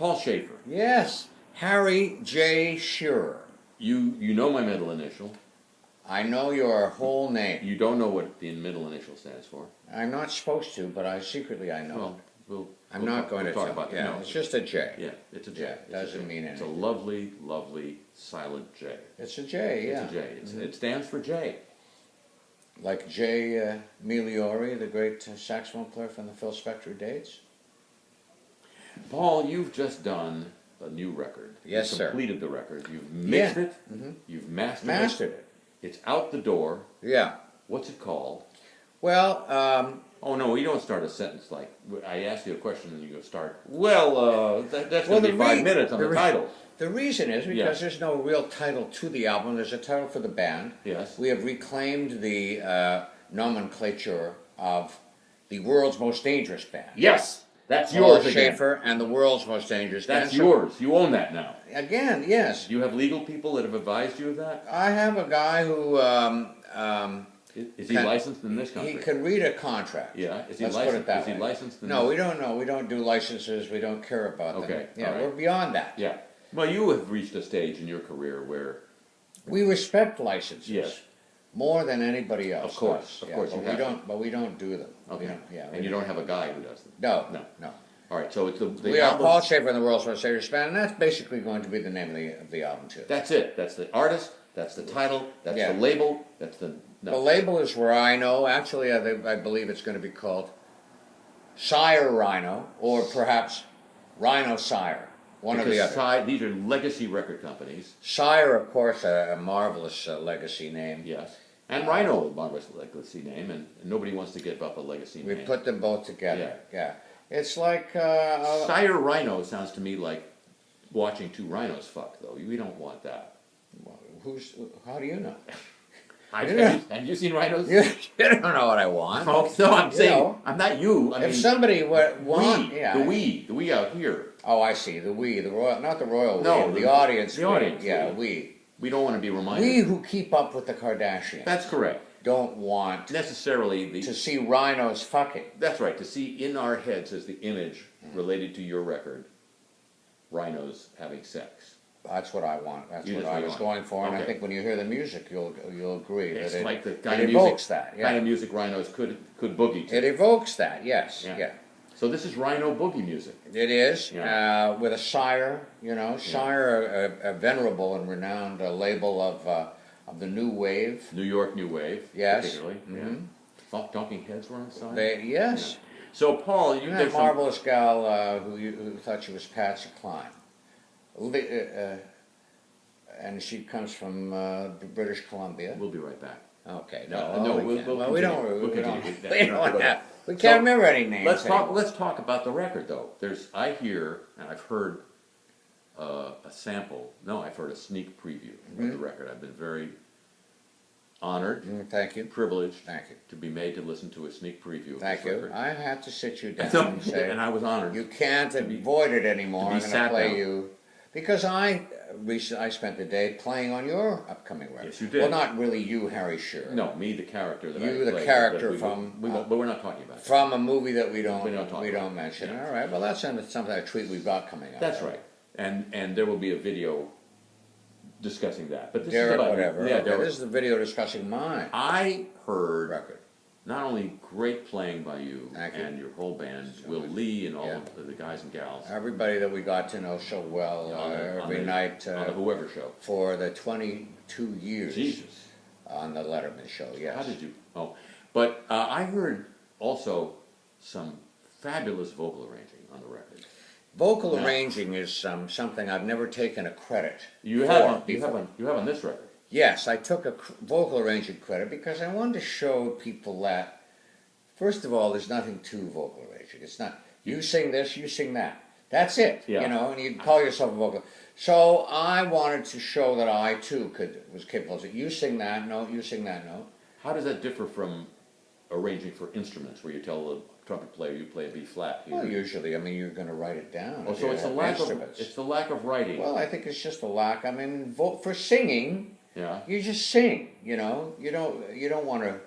Paul Shaffer. Yes, Harry J. Shearer. You know my middle initial. I know your whole name. You don't know what the middle initial stands for. I'm not supposed to, but I know. Well, I'm not going to talk tell. about that. Yeah, No, it's just a J. Yeah, it's a J. Yeah, It's a doesn't J. mean It's a anything. lovely, lovely silent J. It's a J, yeah. It's a J. It stands for J. Like Jay Migliori, the great saxophone player from the Phil Spector dates. Paul, you've just done a new record. Yes, You've sir. completed the record. You've mixed Yeah. it. You've mastered it. It's out the door. Yeah. What's it called? Well, Oh no, you don't start a sentence like I ask you a question and you go start. Well, that's going to be 5 minutes on the title. The reason is because there's no real title to the album. There's a title for the band. Yes. We have reclaimed the nomenclature of the world's most dangerous band. Yes, that's Paul yours again. Shaffer and the world's most dangerous band. That's yours. You own that now. Again, yes. Do you have legal people that have advised you of that? I have a guy who Is he licensed in this country? he can read a contract. Yeah. Is he Let's licensed? put it that Is he way. licensed in No, this? we don't know. We don't do licenses. We don't care about them. Okay, Yeah, all right. we're beyond that. Yeah. Well, you have reached a stage in your career where, We respect licenses. Yes. More than anybody else. Of course, does. of course but you we have to. don't. But we don't do them. okay, We don't, yeah. and you don't have a guy who does them. No. No. No. All right, so it's the We are album. Paul Shaffer and the World's Most Dangerous Band, and that's basically going to be the name of the album too. That's it. That's the artist. That's the title. That's Yeah. the label. That's the The label is where I know. Actually, I believe it's going to be called Sire Rhino, or perhaps Rhino Sire. One or the other. These are legacy record companies. Sire, of course, a marvelous legacy name. Yes. And Rhino, a marvelous legacy name, and nobody wants to give up a legacy We name. put them both together. Yeah. It's like Sire Rhino sounds to me like watching two rhinos fuck, though. We don't want that. How do you know? Have you seen rhinos? You don't know what I want. Oh, no, I'm saying, know, I'm not you. I mean, If somebody want, the we out here. Oh, I see. The royal, not the royal No, we, the audience. the audience Yeah, we. We don't want to be reminded. We who keep up with the Kardashians. That's correct. Don't want Necessarily to see rhinos fucking. That's right. To see in our heads as the image related to your record, rhinos having sex. That's what I want. That's You what just I was want. going for, and I Okay. think when you hear the music, you'll agree It's that it, like the it kind of evokes music, that. Yeah. kind of music rhinos could boogie to. It evokes that. Yes. Yeah. Yeah. So this is rhino boogie music. It is, Yeah. with a Sire, Sire, a venerable and renowned label of the New Wave. New York New Wave, Yes. particularly. Mhm. Yeah. Talking Heads were on side. Yes. So Paul, you And did that some, marvelous gal who thought she was Patsy Cline. And she comes from British Columbia. We'll be right back. Okay. We'll we continue. don't. We'll We continue. don't. Yeah, We you don't have to don't go have. We So, can't remember any names. Let's talk about the record though. I hear and I've heard a sample. No, I've heard a sneak preview of the record. I've been very honored, Thank you. privileged Thank you. to be made to listen to a sneak preview of Thank this you. record. I had to sit you down So- and say and I was honored. you can't be- avoid it anymore. to be I'm going sat to play down. you because I spent the day playing on your upcoming record. Yes, you did. Well, not really you, Harry Shearer. No, me, the character that You, I the played, character that we from, won't- but we're not talking about it. From a movie that we We don't don't talk about. mention. Yeah. All right. Well, that's something a treat we've got coming up. That's right. And there will be a video discussing that. But this is Derek, about whatever. Yeah, Okay, Derek. this is the video discussing my I heard record. not only great playing by you Thank you. and your whole band, So Will much. Lee and all Yeah. of the guys and gals Everybody that we got to know so well on every the- night on the Whoever show. for the 22 years Jesus. on the Letterman show. Yes. How did you? Oh, but I heard also some fabulous vocal arranging on the record. Vocal Yeah. arranging is something I've never taken a credit You for have before. you have on this record. Yes, I took a vocal arranging credit because I wanted to show people that, first of all, there's nothing to vocal arranging. It's not, you sing this, you sing that. That's it, Yeah. and you call yourself a vocal. So I wanted to show that I, too, was capable of it. You sing that note, you sing that note. How does that differ from arranging for instruments, where you tell the trumpet player you play a B flat? Well, usually, you're going to write it down. Oh, if so you it's the have lack of instruments. it's the lack of writing. Well, I think it's just a lack. For singing, Yeah. you just sing. You don't want to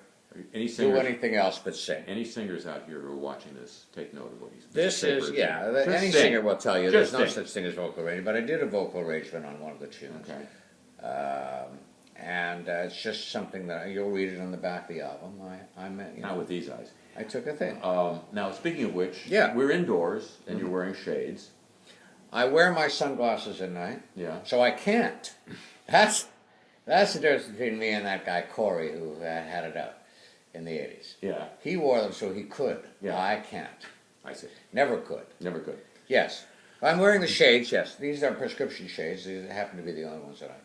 Any do singers, anything else but sing. any singers out here who are watching this, take note of what he's. This is, yeah, any sing. singer will tell you Just there's no sing. such thing as vocal arrangement, but I did a vocal arrangement on one of the tunes. Okay. And it's just something that you'll read it on the back of the album. Not with these eyes. I took a thing. Now, speaking of which, Yeah. we're indoors and you're wearing shades. I wear my sunglasses at night, Yeah. so I can't. That's the difference between me and that guy Corey who had it out in the 80s. Yeah. He wore them so he could. Yeah. I can't. I see. Never could. Never could. Yes. I'm wearing the shades, yes. These are prescription shades. These happen to be the only ones that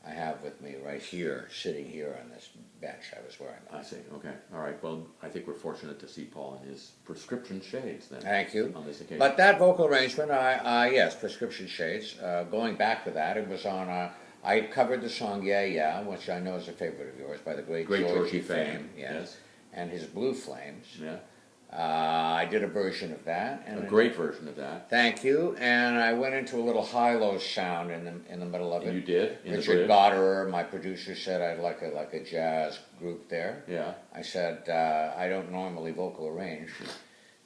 I have with me right here, sitting here on this bench. I was wearing them. I see. Okay. All right. Well, I think we're fortunate to see Paul in his prescription shades then. Thank you. On this occasion. But that vocal arrangement, yes, prescription shades. Going back to that, it was on. I covered the song "Yeah Yeah," which I know is a favorite of yours, by the great Georgie Fame. Yes. And his Blue Flames. Yeah. I did a version of that. And A great version of that. Thank you. And I went into a little high-low sound in the middle of it. And you did? In Richard the bridge? Goddard, my producer, said I'd like a jazz group there. Yeah. I said I don't normally vocal arrange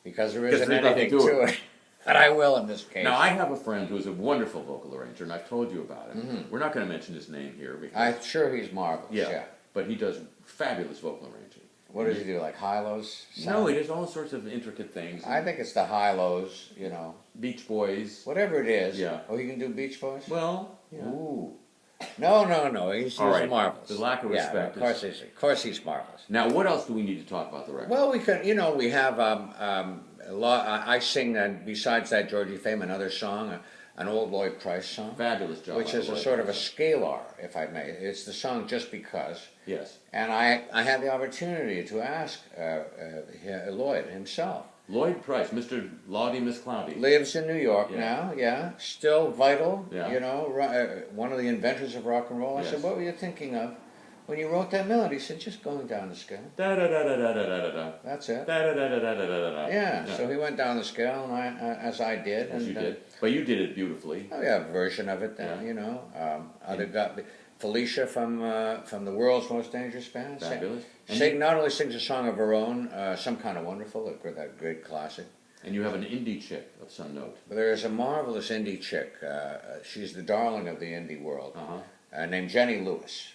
because there isn't there's nothing anything to it. But I will in this case. Now, I have a friend who's a wonderful vocal arranger, and I've told you about him. We're not going to mention his name here. Because, I'm sure he's marvelous. Yeah. But he does fabulous vocal arranging. What does he do? Like high-lows? No, he does all sorts of intricate things. I think it's the high-lows, you know. Beach Boys. Whatever it is. Yeah. Oh, you can do Beach Boys? Well, yeah. Ooh. No. He's All right. marvelous. The lack of respect Yeah, of course he's marvelous. Now, what else do we need to talk about the record? Well, we could, we have a lot. I sing, besides that Georgie Fame, another song, an old Lloyd Price song. Fabulous job. Which is a sort of a scalar, if I may. It's the song Just Because. Yes. And I had the opportunity to ask Lloyd himself. Lloyd Price, Mr. Lottie Miss Cloudy. Lives in New York now, yeah. Still vital, Yeah. one of the inventors of rock and roll. I Yes. said, what were you thinking of when you wrote that melody? He said, just going down the scale. Da da da da da da da da. That's it. Da da da da da da da da. Yeah, so he went down the scale, and as I did. As and, you did. But you did it beautifully. Oh yeah, a version of it then, Other got Felicia from the World's Most Dangerous Band. Fabulous. Not only sings a song of her own, Some Kind of Wonderful, that great classic. And you have an indie chick of some note. But there is a marvelous indie chick. She's the darling of the indie world, named Jenny Lewis.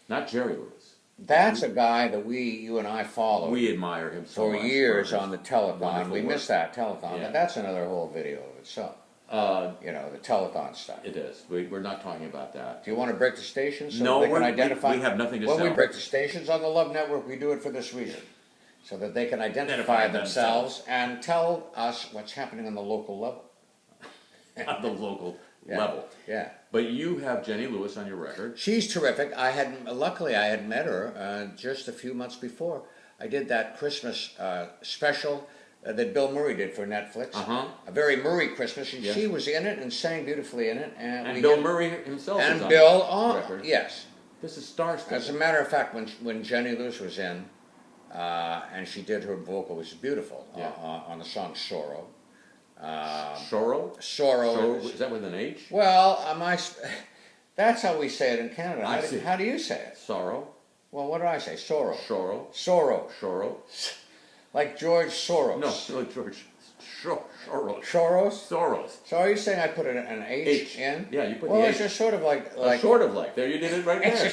Not Jerry Lewis. That's a guy that you and I followed. We admire him so for much. years on the telethon. wonderful We work. missed that telethon, Yeah. but that's another whole video of itself. The telethon stuff. It is. We're not talking about that. Do you want to break the stations so No, they can we identify? have nothing to When we sell. break the stations on the Love Network, we do it for this reason. So that they can identify themselves and tell us what's happening on the local level. At the local Yeah. level. Yeah. But you have Jenny Lewis on your record. She's terrific. Luckily I had met her just a few months before. I did that Christmas special that Bill Murray did for Netflix. A very Murray Christmas, and she was in it and sang beautifully in it. And Bill Murray himself is and on Bill, the record. yes. This is star-studded. As a matter of fact, when Jenny Lewis was in, and she did her vocal, which is beautiful, on the song Sorrow. Sorrow? Sorrow. Is that with an H? Well, that's how we say it in Canada. I see. How do you say it? Sorrow. Well, what do I say? Sorrow. Sorrow. Sorrow. Sorrow. Like George Soros. No, George. Soros. Soros? Soros. So are you saying I put an H in? Yeah, you put well, the it's H. just sort of like Sort of like. There, you did it right there.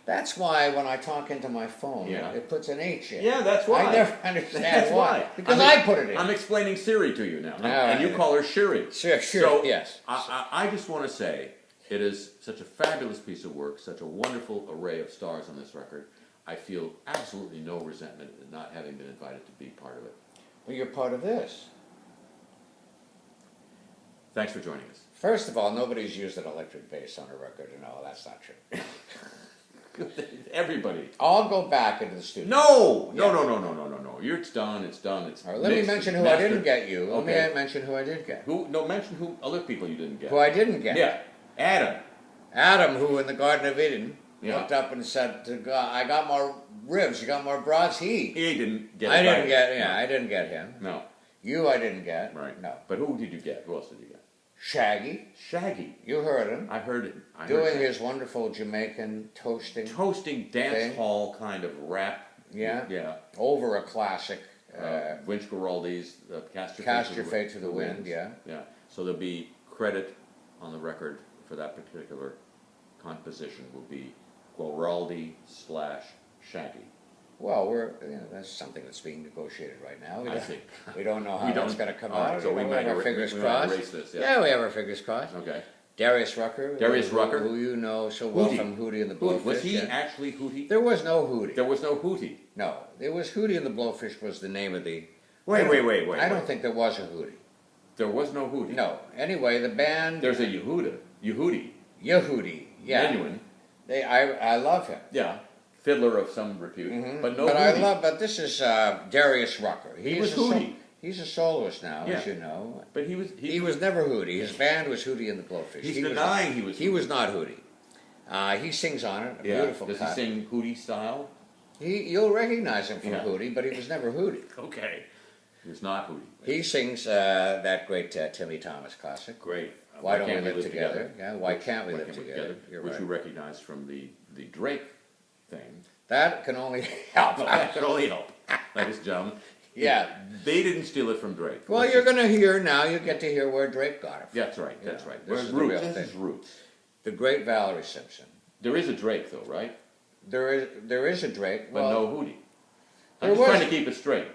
That's why when I talk into my phone, Yeah. it puts an H in. Yeah, that's why. I never understand That's why. Because I put it in. I'm explaining Siri to you now. All And you right. call her Shiri. Sure, So, yes. I just want to say, it is such a fabulous piece of work, such a wonderful array of stars on this record. I feel absolutely no resentment at not having been invited to be part of it. Well, you're part of this. Thanks for joining us. First of all, nobody's used an electric bass on a record. No, that's not true. Everybody. I'll go back into the studio. No! Yeah. No. It's done. It's All right, let me mention who I didn't get you. Let me mention who I did get. Mention who other people you didn't get. Who I didn't get. Yeah. Adam. Adam, who in the Garden of Eden Yeah. looked up and said to God, I got more ribs, you got more broads. He didn't get I invited. didn't get, I didn't get him. No. You I didn't get. Right. No. But who did you get? Who else did you get? Shaggy. Shaggy. You heard him. I heard it. Doing his wonderful Jamaican toasting toasting dance thing. hall kind of rap Yeah. Yeah. Over a classic. Vince Guaraldi's Cast Your Fate to the Wind, yeah. Yeah. So there'll be credit on the record for that particular composition will be Guaraldi/Shaggy. Well, that's something that's being negotiated right now. I see. We don't know how that's going to come out. So we might have our fingers crossed. erase this. Yeah, we have our fingers crossed. Okay. Darius Rucker. Who you know so well from Hootie and the Blowfish. Was he actually Hootie? There was no Hootie. There was no Hootie. No, it was Hootie and the Blowfish was the name of the... Wait. I don't think there was a Hootie. There was no Hootie. No. Anyway, the band... There's a Yehuda. Yehudi. Yeah. Genuine. I love him. Yeah. Fiddler of some repute. But no Hootie. But this is Darius Rucker. He was Hootie. He's a soloist now, as you know. But he was never Hootie. His band was Hootie and the Blowfish. He's denying he was Hootie. He was not Hootie. He sings on it, a beautiful cut. Does he sing Hootie style? You'll recognize him from Hootie, but he was never Hootie. Okay. He was not Hootie. He sings that great Timmy Thomas classic. Great. Why Don't We Live Together? Yeah, Why Can't We Live Together? Which you recognize from the Drake thing. That can only help. That can only help, ladies and gentlemen. Yeah. They didn't steal it from Drake. Well, you're going to hear now, you get to hear where Drake got it from. That's right, that's right. This is Roots. This is Roots. The great Valerie Simpson. There is a Drake, though, right? There is a Drake. But no Hootie. I'm just trying to keep it straight.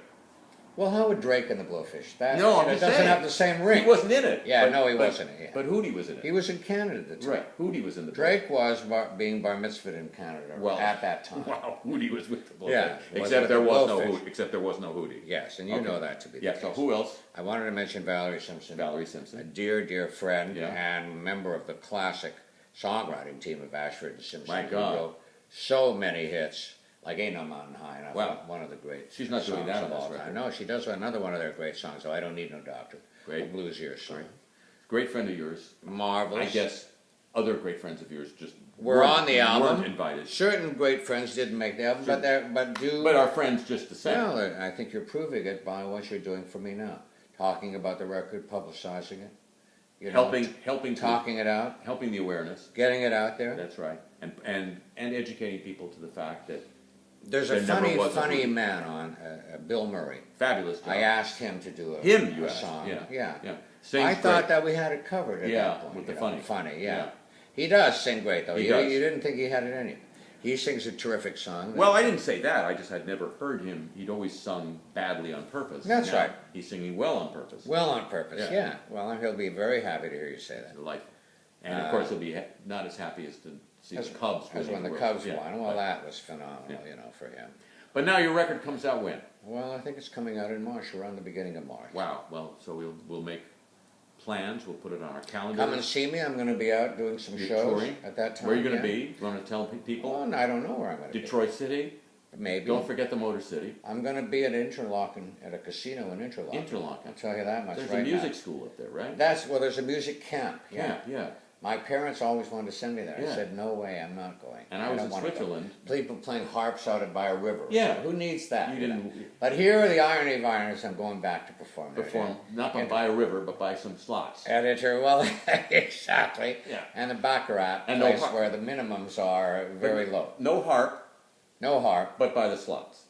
Well, how would Drake and the Blowfish? I'm just doesn't saying. have the same ring. He wasn't in it. Yeah, he wasn't. Yeah. But Hootie was in it. He was in Canada at the time. Right, Hootie was in the Drake was being bar mitzvahed in Canada at that time. Wow, Hootie was with the Blowfish. Yeah, except there was no Hootie. Except there was no Hootie. Yes, and you know that to be the case. So who else? I wanted to mention Valerie Simpson. Valerie Simpson. A dear, dear friend and member of the classic songwriting team of Ashford and Simpson. My God. Who wrote so many hits. Like Ain't No Mountain High, and wow. One of the great She's not doing that on this record. No, she does another one of their great songs, though. I Don't Need No Doctor. Great. A Blues Ear song. Great friend of yours. Marvelous. I guess other great friends of yours just were on the album. Weren't invited. Certain great friends didn't make the album, but our friends just the same. Well, I think you're proving it by what you're doing for me now. Talking about the record, publicizing it. Helping talking it out. Helping the awareness. Getting it out there. That's right. And educating people to the fact that there's a funny man on, Bill Murray. Fabulous job. I asked him to do a song. Yeah. I thought that we had it covered at that point. With the funny. Yeah. He does sing great, though. He does. You didn't think he had it in him. He sings a terrific song. Well, I didn't say that. I just had never heard him. He'd always sung badly on purpose. That's right. He's singing well on purpose. Well on purpose, yeah. Well, he'll be very happy to hear you say that. Delightful. And, of course, he'll be not as happy as to see the Cubs win. As when the Cubs won. Well, that was phenomenal, for him. But now your record comes out when? Well, I think it's coming out in March, around the beginning of March. Wow. Well, so we'll make plans. We'll put it on our calendar. Come and see me. I'm going to be out doing some shows at that time. Where are you going to be? You want to tell people? Well, I don't know where I'm going to be. Detroit City? Maybe. Don't forget the Motor City. I'm going to be at Interlaken, at a casino in Interlaken. Interlaken. I'll tell you that much There's right now. There's a music school up there, right? There's a music camp. Yeah. My parents always wanted to send me there. I said, no way, I'm not going. And I was in Switzerland. People playing harps out by a river. Yeah. So who needs that? You didn't. But here, the irony of ironies, I'm going back to perform. Not by a river, but by some slots. Well, exactly. Yeah. And the Baccarat place where the minimums are very low. No harp. No harp. But by the slots.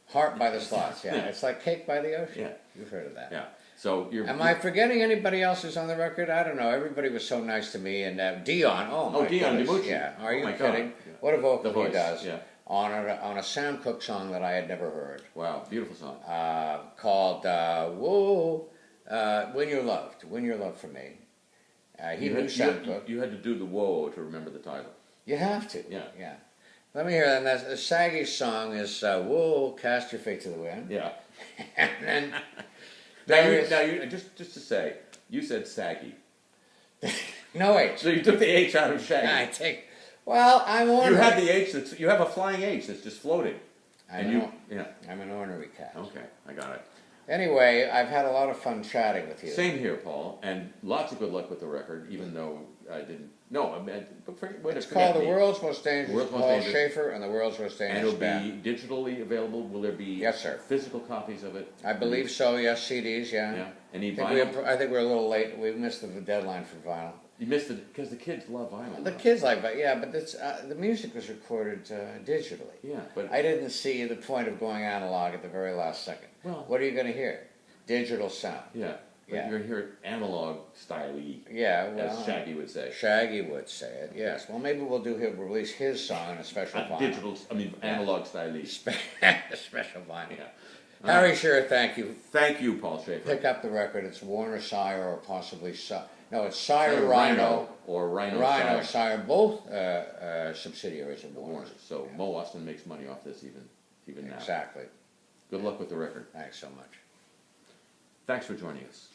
Harp by the slots, yeah. It's like Cake by the Ocean. Yeah. You've heard of that. Yeah. So Am I forgetting anybody else who's on the record? I don't know. Everybody was so nice to me. And Dion. Dion DiMucci. Yeah. Are you kidding? God. Yeah. What a vocal he does. Yeah. On a Sam Cooke song that I had never heard. Wow. Beautiful song. Called Whoa, When You're Loved. When You're Loved for Me. He knew Sam Cooke. You had to do the whoa to remember the title. You have to. Yeah. Let me hear that. The saggy song is Whoa, Cast Your Fate to the Wind. Yeah. And then just to say, you said saggy. No H. So you took the H out of shaggy. I'm ornery. You have the H you have a flying H that's just floating. I'm an ornery cat. Okay, I got it. Anyway, I've had a lot of fun chatting with you. Same here, Paul, and lots of good luck with the record, even though I didn't. No, I mean, It's called The World's Most Dangerous. World's Most Paul Dangerous. Shaffer and the World's Most And Dangerous it'll Band. be digitally available. Will there be Yes, sir. physical copies of it? I believe so. Yes, CDs. Yeah. Yeah. Any I think, vinyl? I think we're a little late. We missed the deadline for vinyl. You missed it because the kids love vinyl. The though. kids like, but yeah, but it's, the music was recorded digitally. Yeah, but I didn't see the point of going analog at the very last second. Well- What are you going to hear? Digital sound. yeah, but Yeah. you're gonna hear it analog style-y, Yeah, well, as Shaggy would say. Shaggy would say it. Yes. Well, maybe we'll release his song in a special vinyl. Digital, I mean analog style-y. Special vinyl. Yeah. Harry Shearer, thank you. Thank you, Paul Shaffer. Pick up the record. It's Warner Sire or possibly no, it's Sire Rhino. or Rhino. Rhino Sire. Sire, both subsidiaries of Warner. Warner. So Mo Austin makes money off this even now. Exactly. Good luck with the record. Thanks so much. Thanks for joining us.